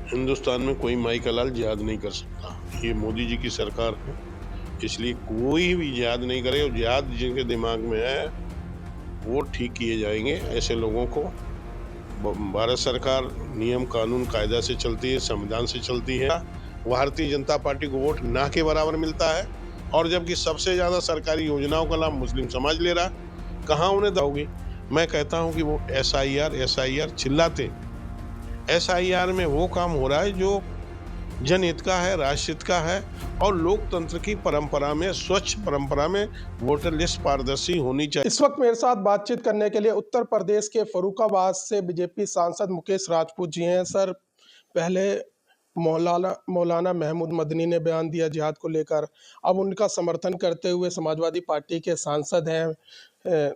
हिंदुस्तान में कोई माई का लाल जिहाद नहीं कर सकता। ये मोदी जी की सरकार है, इसलिए कोई भी जिहाद नहीं करे। और जिहाद जिनके दिमाग में है वो ठीक किए जाएंगे। ऐसे लोगों को भारत सरकार नियम कानून कायदा से चलती है, संविधान से चलती है। भारतीय जनता पार्टी को वोट ना के बराबर मिलता है, और जबकि सबसे ज्यादा सरकारी योजनाओं का लाभ मुस्लिम समाज ले रहा है। कहाँ उन्हें दोगे? मैं कहता हूँ कि वो SIR चिल्लाते, SIR में वो काम हो रहा है जो जनहित का है, राष्ट्रहित का है, और लोकतंत्र की परंपरा में, स्वच्छ परंपरा में वोटर लिस्ट पारदर्शी होनी चाहिए। इस वक्त मेरे साथ बातचीत करने के लिए उत्तर प्रदेश के फर्रुखाबाद से बीजेपी सांसद मुकेश राजपूत जी हैं। सर, पहले मौलाना महमूद मदनी ने बयान दिया जिहाद को लेकर, अब उनका समर्थन करते हुए समाजवादी पार्टी के सांसद हैं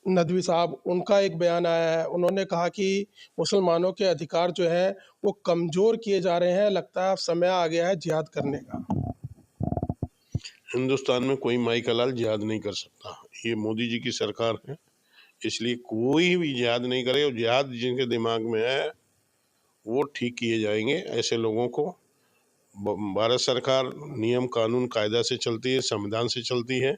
नदवी साहब, उनका एक बयान आया है। उन्होंने कहा कि मुसलमानों के अधिकार जो हैं वो कमज़ोर किए जा रहे हैं, लगता है अब समय आ गया है जिहाद करने का। हिंदुस्तान में कोई माई का लाल जिहाद नहीं कर सकता। ये मोदी जी की सरकार है, इसलिए कोई भी जिहाद नहीं करे। और जिहाद जिनके दिमाग में है वो ठीक किए जाएंगे। ऐसे लोगों को भारत सरकार नियम कानून कायदा से चलती है, संविधान से चलती है।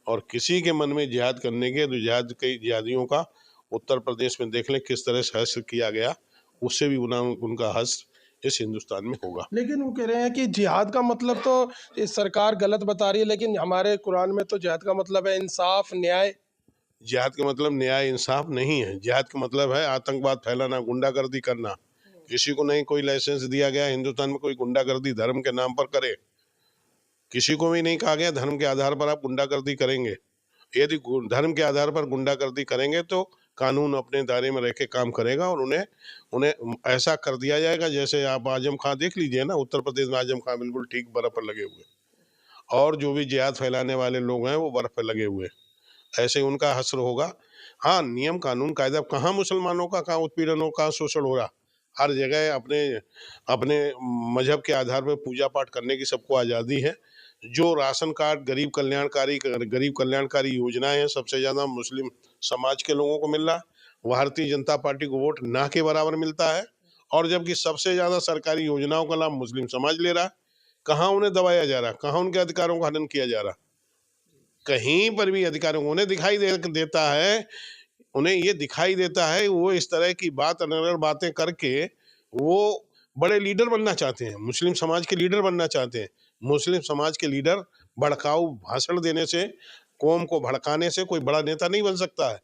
और किसी के मन में जिहाद करने के, तो जिहाद के जिहादियों का उत्तर प्रदेश में देख लें किस तरह से हश्र किया गया, उससे भी उनका हश्र इस हिंदुस्तान में होगा। लेकिन वो कह रहे हैं कि जिहाद का मतलब, तो ये सरकार गलत बता रही है, लेकिन हमारे कुरान में तो जिहाद का मतलब है इंसाफ, न्याय। जिहाद का मतलब न्याय इंसाफ नहीं है। जिहाद का मतलब है आतंकवाद फैलाना, गुंडागर्दी करना। किसी को नहीं कोई लाइसेंस दिया गया हिंदुस्तान में कोई गुंडागर्दी धर्म के नाम पर करे। किसी को भी नहीं कहा गया धर्म के आधार पर आप गुंडागर्दी करेंगे। यदि धर्म के आधार पर गुंडागर्दी करेंगे तो कानून अपने दायरे में रह के काम करेगा, और उन्हें उन्हें ऐसा कर दिया जाएगा। जैसे आप आजम खां देख लीजिए ना, उत्तर प्रदेश में आजम खां बिल्कुल ठीक बर्फ पर लगे हुए, और जो भी जिहाद फैलाने वाले लोग हैं वो बर्फ पर लगे हुए। ऐसे उनका हश्र होगा। हाँ, नियम कानून कायदा, कहाँ मुसलमानों का कहाँ उत्पीड़न हो, कहाँ शोषण हो रहा। हर जगह अपने अपने मजहब के आधार पर पूजा पाठ करने की सबको आज़ादी है। जो राशन कार्ड, गरीब कल्याणकारी योजनाएं हैं, सबसे ज़्यादा मुस्लिम समाज के लोगों को मिल रहा है। भारतीय जनता पार्टी को वोट ना के बराबर मिलता है, और जबकि सबसे ज़्यादा सरकारी योजनाओं का लाभ मुस्लिम समाज ले रहा है। कहाँ उन्हें दबाया जा रहा, कहाँ उनके अधिकारों का हनन किया जा रहा? कहीं पर भी अधिकारियों को उन्हें देता है, उन्हें ये दिखाई देता है वो इस तरह की अनर्गल बातें करके वो बड़े लीडर बनना चाहते हैं, मुस्लिम समाज के लीडर बनना चाहते हैं। मुस्लिम समाज के लीडर भड़काऊ भाषण देने से, कौम को भड़काने से कोई बड़ा नेता नहीं बन सकता है।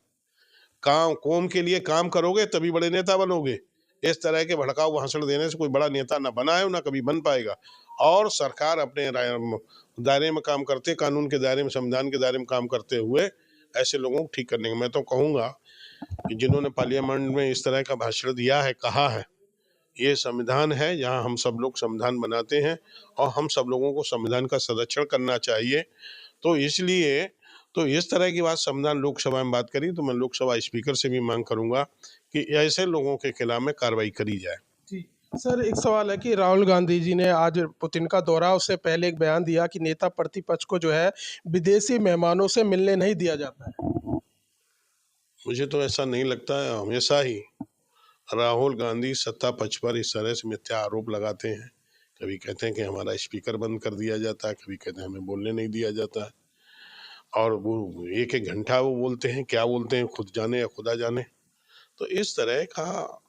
काम कौम के लिए काम करोगे तभी बड़े नेता बनोगे। इस तरह के भड़काऊ भाषण देने से कोई बड़ा नेता ना बना है, ना कभी बन पाएगा। और सरकार अपने दायरे में काम करते, कानून के दायरे में, संविधान के दायरे में काम करते हुए ऐसे लोगों को ठीक करने का मैं तो कहूँगा कि जिन्होंने पार्लियामेंट में इस तरह का भाषण दिया है, कहा है, ये संविधान है जहाँ हम सब लोग संविधान बनाते हैं, और हम सब लोगों को संविधान का संरक्षण करना चाहिए। तो इसलिए तो इस तरह की बात संविधान लोकसभा में बात करी, तो मैं लोकसभा स्पीकर से भी मांग करूंगा कि ऐसे लोगों के खिलाफ में कार्रवाई करी जाए। जी सर, एक सवाल है कि राहुल गांधी जी ने आज पुतिन का दौरा, उससे पहले एक बयान दिया कि नेता प्रतिपक्ष को जो है विदेशी मेहमानों से मिलने नहीं दिया जाता है। मुझे तो ऐसा नहीं लगता है। हमेशा ही राहुल गांधी सत्ता पक्ष पर इस तरह से मिथ्या आरोप लगाते हैं। कभी कहते हैं कि हमारा स्पीकर बंद कर दिया जाता है, कभी कहते हैं हमें बोलने नहीं दिया जाता है, और वो एक एक घंटा वो बोलते हैं, क्या बोलते हैं खुद जाने या खुदा जाने। तो इस तरह का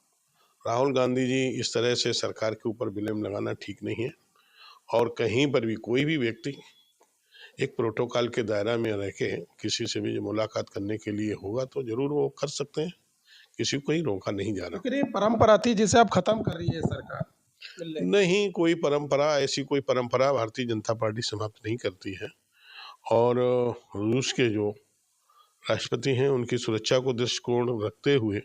राहुल गांधी जी इस तरह से सरकार के ऊपर ब्लेम लगाना ठीक नहीं है। और कहीं पर भी कोई भी व्यक्ति एक प्रोटोकॉल के दायरा में रह के किसी से भी मुलाकात करने के लिए होगा तो जरूर वो कर सकते हैं, किसी को ही रोका नहीं जा रहा। लेकिन ये परंपरा थी जिसे अब खत्म कर रही है सरकार। नहीं, कोई परंपरा, ऐसी कोई परंपरा भारतीय जनता पार्टी समाप्त नहीं करती है। और रूस के जो राष्ट्रपति हैं उनकी सुरक्षा को दृष्टिकोण रखते हुए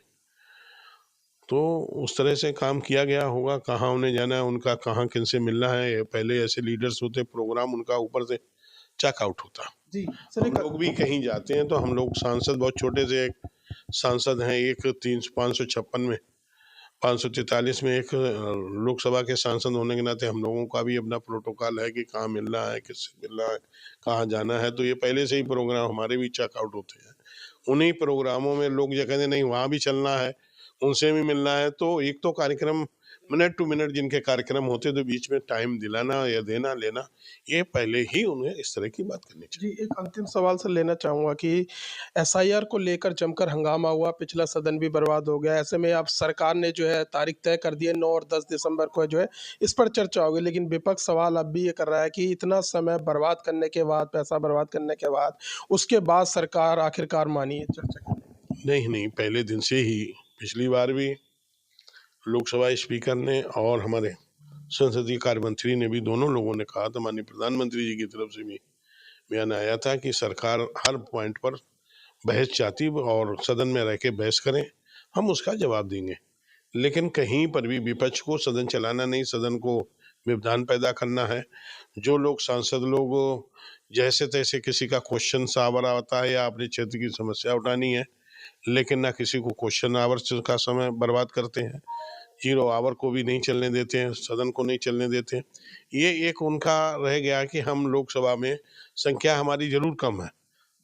तो उस तरह से काम किया गया होगा। कहाँ उन्हें जाना है, उनका कहाँ किन से मिलना है, पहले ऐसे लीडर्स होते, प्रोग्राम उनका ऊपर से चेकआउट होता। जी सर, हम लोग भी कहीं जाते हैं तो हम लोग सांसद बहुत छोटे से एक सांसद हैं, एक 556 में 543 में एक लोकसभा के सांसद होने के नाते हम लोगों का भी अपना प्रोटोकॉल है कि कहाँ मिलना है, किससे मिलना है, कहाँ जाना है। तो ये पहले से ही प्रोग्राम हमारे भी चेकआउट होते हैं। उन्हीं प्रोग्रामों में लोग ये कहते नहीं वहाँ भी चलना है, उनसे भी मिलना है, तो एक तो कार्यक्रम मिनट टू मिनट जिनके कार्यक्रम होते तो बीच में टाइम दिलाना या देना लेना, ये पहले ही उन्हें इस तरह की बात करनी चाहिए। जी, एक अंतिम सवाल सर लेना चाहूँगा कि एसआईआर को लेकर जमकर हंगामा हुआ, पिछला सदन भी बर्बाद हो गया। ऐसे में अब सरकार ने जो है तारीख तय कर दी है, 9 और 10 दिसंबर को जो है इस पर चर्चा होगी। लेकिन विपक्ष सवाल अब भी ये कर रहा है कि इतना समय बर्बाद करने के बाद, पैसा बर्बाद करने के बाद, उसके बाद सरकार आखिरकार मानी है चर्चा करने। नहीं, पहले दिन से ही पिछली बार भी लोकसभा स्पीकर ने और हमारे संसदीय कार्य मंत्री ने भी, दोनों लोगों ने कहा था, माननीय प्रधानमंत्री जी की तरफ से भी बयान आया था कि सरकार हर पॉइंट पर बहस चाहती और सदन में रह के बहस करें, हम उसका जवाब देंगे। लेकिन कहीं पर भी विपक्ष को सदन चलाना नहीं, सदन को व्यवधान पैदा करना है। जो लोग सांसद लोग जैसे तैसे किसी का क्वेश्चन आवर आता है या अपने क्षेत्र की समस्या उठानी है, लेकिन ना किसी को क्वेश्चन आवर्स का समय बर्बाद करते हैं, 0 आवर को भी नहीं चलने देते हैं, सदन को नहीं चलने देते हैं। ये एक उनका रह गया कि हम लोकसभा में संख्या हमारी जरूर कम है,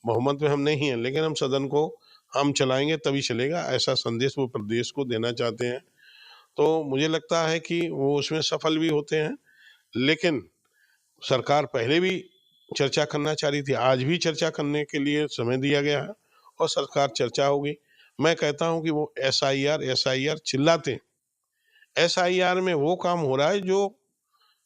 बहुमत में हम नहीं हैं, लेकिन हम सदन को हम चलाएंगे तभी चलेगा, ऐसा संदेश वो प्रदेश को देना चाहते हैं। तो मुझे लगता है कि वो उसमें सफल भी होते हैं। लेकिन सरकार पहले भी चर्चा करना चाह रही थी, आज भी चर्चा करने के लिए समय दिया गया है और सरकार चर्चा होगी। मैं कहता हूं कि वो एसआईआर चिल्लाते, एसआईआर में वो काम हो रहा है जो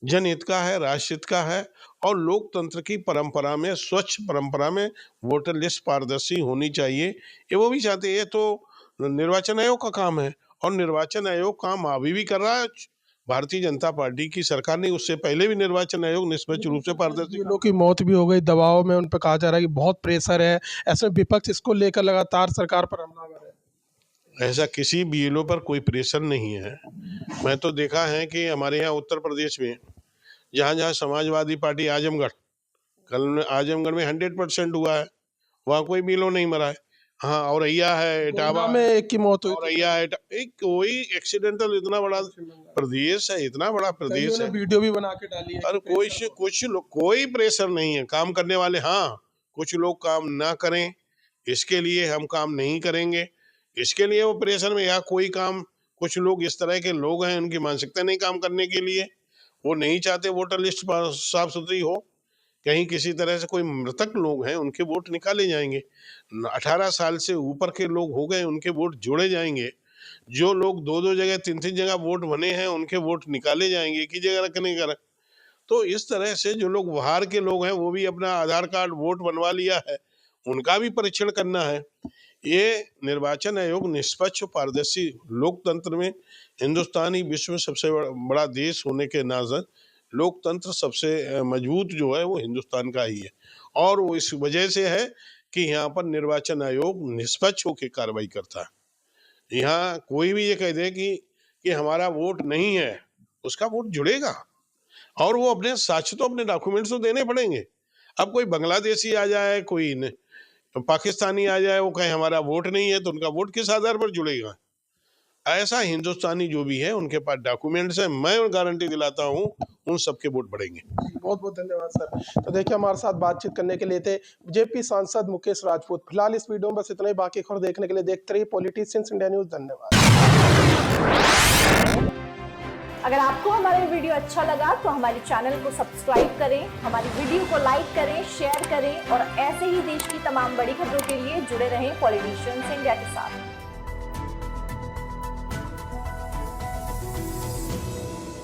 जनहित का है, राष्ट्रहित का है और लोकतंत्र की परंपरा में, स्वच्छ परंपरा में वोटर लिस्ट पारदर्शी होनी चाहिए, ये वो भी चाहते हैं। ये तो निर्वाचन आयोग का काम है और निर्वाचन आयोग काम अभी भी कर रहा है। भारतीय जनता पार्टी की सरकार ने, उससे पहले भी निर्वाचन आयोग निष्पक्ष रूप से पारदर्शी। लोगों की मौत भी हो गई, दबाव में उन पर कहा जा रहा है कि बहुत प्रेशर है। ऐसे में विपक्ष इसको लेकर लगातार सरकार पर हमलावर है। ऐसा किसी बीएलओ पर कोई प्रेशर नहीं है। मैं तो देखा है कि हमारे यहाँ उत्तर प्रदेश में जहाँ जहाँ समाजवादी पार्टी, आजमगढ़, कल आजमगढ़ में 100% हुआ है, वहाँ कोई बीएलओ नहीं मरा है। हाँ, औरैया है, इटावा में एक की मौत हुई, औरैया है, एक कोई एक्सीडेंटल, इतना बड़ा प्रदेश है, इतना बड़ा प्रदेश है, वीडियो भी बना के डाली है। और कुछ लोग, कोई प्रेशर नहीं है काम करने वाले। हाँ, कुछ लोग काम ना करें, इसके लिए हम काम नहीं करेंगे, इसके लिए वो प्रेशर में, या कोई काम, कुछ लोग इस तरह के लोग हैं, उनकी मानसिकता नहीं काम करने के लिए, वो नहीं चाहते वोटर लिस्ट साफ सुथरी हो। कहीं किसी तरह से कोई मृतक लोग हैं, उनके वोट निकाले जाएंगे। 18 साल से ऊपर के लोग हो गए, उनके वोट जोड़े जाएंगे। जो लोग 2-2 जगह, 3-3 जगह वोट बने हैं, उनके वोट निकाले जाएंगे, एक ही जगह रखने का। तो इस तरह से जो लोग बाहर के लोग हैं, वो भी अपना आधार कार्ड वोट बनवा लिया है, उनका भी परीक्षण करना है। ये निर्वाचन आयोग निष्पक्ष पारदर्शी, लोकतंत्र में हिंदुस्तान ही विश्व में सबसे बड़ा देश होने के नाते लोकतंत्र सबसे मजबूत जो है वो हिंदुस्तान का ही है, और वो इस वजह से है कि यहाँ पर निर्वाचन आयोग निष्पक्ष होकर कार्रवाई करता है। यहाँ कोई भी ये कह दे कि हमारा वोट नहीं है, उसका वोट जुड़ेगा और वो अपने साक्ष्य तो, अपने डॉक्यूमेंट्स तो देने पड़ेंगे। अब कोई बांग्लादेशी आ जाए, कोई पाकिस्तानी आ जाए, वो कहे हमारा वोट नहीं है, तो उनका वोट किस आधार पर जुड़ेगा? ऐसा हिंदुस्तानी जो भी है, उनके पास डॉक्यूमेंट्स है, मैं गारंटी दिलाता हूँ उन सबके वोट बढ़ेंगे। बहुत बहुत धन्यवाद सर। तो देखिए, हमारे साथ बातचीत करने के लिए थे बीजेपी सांसद मुकेश राजपूत। फिलहाल इस वीडियो में बस इतना ही, बाकी खबर देखने के लिए देखते रहिए पॉलिटिशियंस इंडिया न्यूज। धन्यवाद। अगर आपको हमारा वीडियो अच्छा लगा तो हमारे चैनल को सब्सक्राइब करें, हमारी वीडियो को लाइक करें, शेयर करें और ऐसे ही देश की तमाम बड़ी खबरों के लिए जुड़े रहें पॉलिटिशियंस इंडिया के साथ।